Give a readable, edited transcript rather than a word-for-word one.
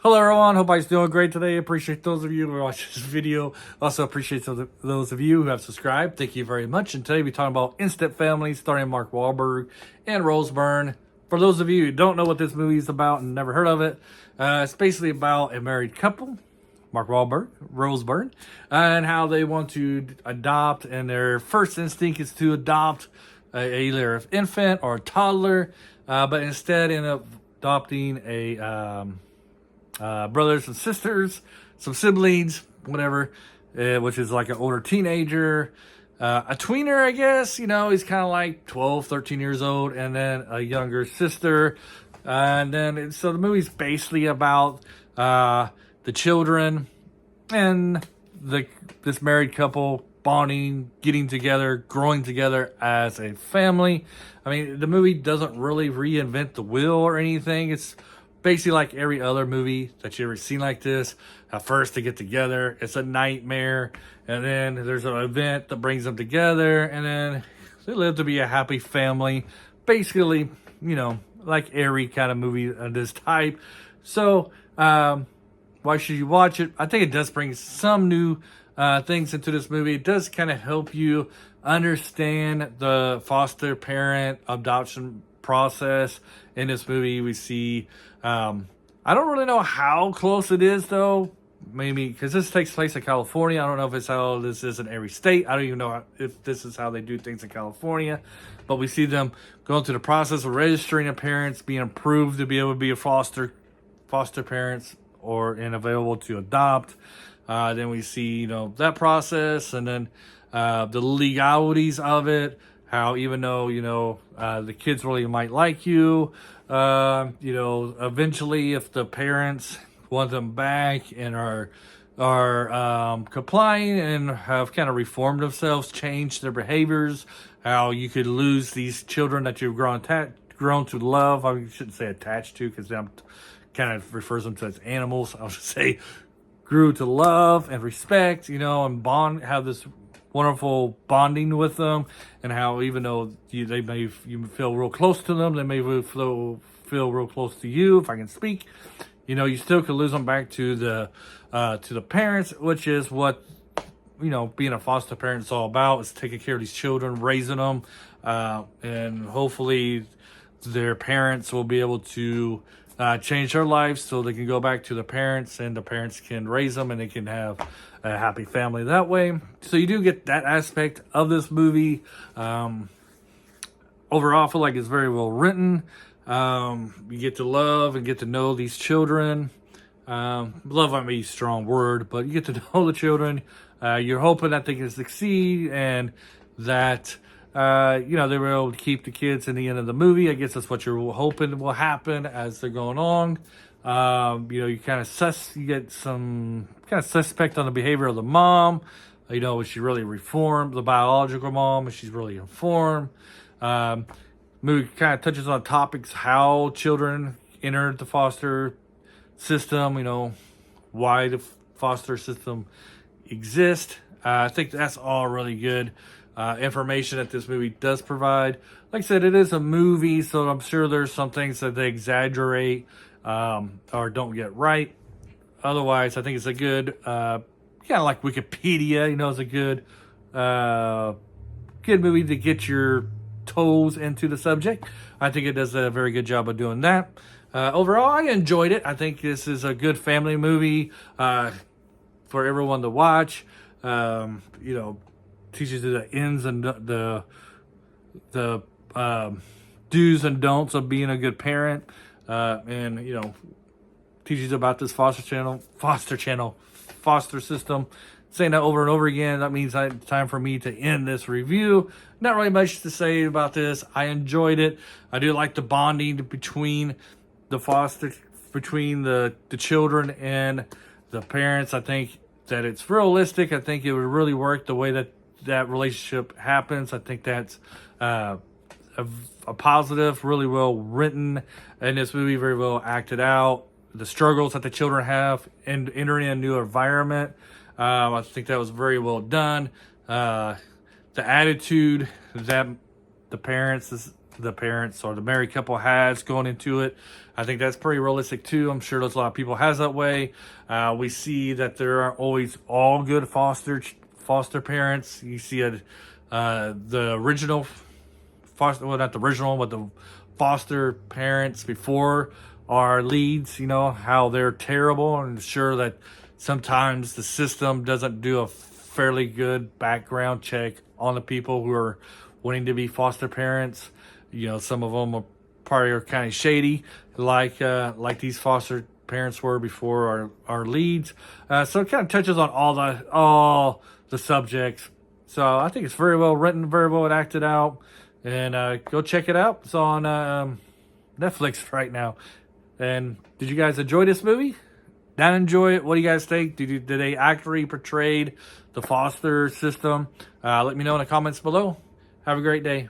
Hello everyone, hope everybody's doing great today. Appreciate those of you who watch this video. Also appreciate those of you who have subscribed. Thank you very much. And today we're talking about Instant Family starring Mark Wahlberg and Rose Byrne. For those of you who don't know what this movie is about and never heard of it, it's basically about a married couple, Mark Wahlberg, Rose Byrne, and how they want to adopt, and their first instinct is to adopt either an infant or a toddler, but instead end up adopting a brothers and sisters, some siblings, whatever, which is like an older teenager, a tweener, I guess, he's kind of like 12, 13 years old, and then a younger sister. And then, so the movie's basically about the children and this married couple bonding, getting together, growing together as a family. I mean, the movie doesn't really reinvent the wheel or anything. It's basically like every other movie that you ever seen like this. At first they get together, it's a nightmare, and then there's an event that brings them together, and then they live to be a happy family. Basically, like every kind of movie of this type. So, why should you watch it? I think it does bring some new things into this movie. It does kind of help you understand the foster parent adoption process. In this movie, we see, I don't really know how close it is, though. Maybe because this takes place in California. I don't know if it's how this is in every state. I don't even know if this is how they do things in California. But we see them going through the process of registering a parents, being approved to be able to be a foster parents and available to adopt. Then we see, that process, and then the legalities of it. How even though, the kids really might like you, eventually if the parents want them back and are complying and have kind of reformed themselves, changed their behaviors, how you could lose these children that you've grown to love. I shouldn't say attached to, because that kind of refers them to as animals. I'll just say grew to love and respect, and bond, have this wonderful bonding with them, and how even though you feel real close to them, they may feel real close to you, if I can speak, you still could lose them back to the parents, which is what being a foster parent is all about, is taking care of these children, raising them, and hopefully their parents will be able to change their lives so they can go back to the parents, and the parents can raise them, and they can have a happy family that way. So you do get that aspect of this movie. Overall, I feel like it's very well written. You get to love and get to know these children. Love might be a strong word, but you get to know the children. You're hoping that they can succeed, and that they were able to keep the kids in the end of the movie. I guess that's what you're hoping will happen as they're going along. You get some kind of suspect on the behavior of the mom. Is she really reformed? The biological mom, is she's really informed? Movie kind of touches on topics, how children enter the foster system, why the foster system exists. I think that's all really good information that this movie does provide. Like I said, it is a movie, so I'm sure there's some things that they exaggerate or don't get right. Otherwise, I think it's a good, kind of like Wikipedia, it's a good movie to get your toes into the subject. I think it does a very good job of doing that. Overall, I enjoyed it. I think this is a good family movie for everyone to watch. Teaches you the ins and the do's and don'ts of being a good parent, and teaches about this foster system. Saying that over and over again, that means it's time for me to end this review. Not really much to say about this. I enjoyed it. I do like the bonding between the children and the parents. I think that it's realistic. I think it would really work the way that relationship happens. I think that's a positive, really well written, and this movie very well acted out. The struggles that the children have and entering a new environment, I think that was very well done. The attitude that the parents the parents or the married couple has going into it. I think that's pretty realistic too. I'm sure there's a lot of people has that way. We see that there aren't always all good foster parents. You see the original foster, well, not the original, but the foster parents before our leads, you know, how they're terrible. And sure that sometimes the system doesn't do a fairly good background check on the people who are wanting to be foster parents. You know, some of them are probably kind of shady, like these foster parents were before our leads. So it kind of touches on all the subjects. So I think it's very well written, very well acted out, and go check it out. It's on Netflix right now. And did you guys enjoy this movie? Not enjoy it? What do you guys think? Did they accurately portray the foster system? Let me know in the comments below. Have a great day.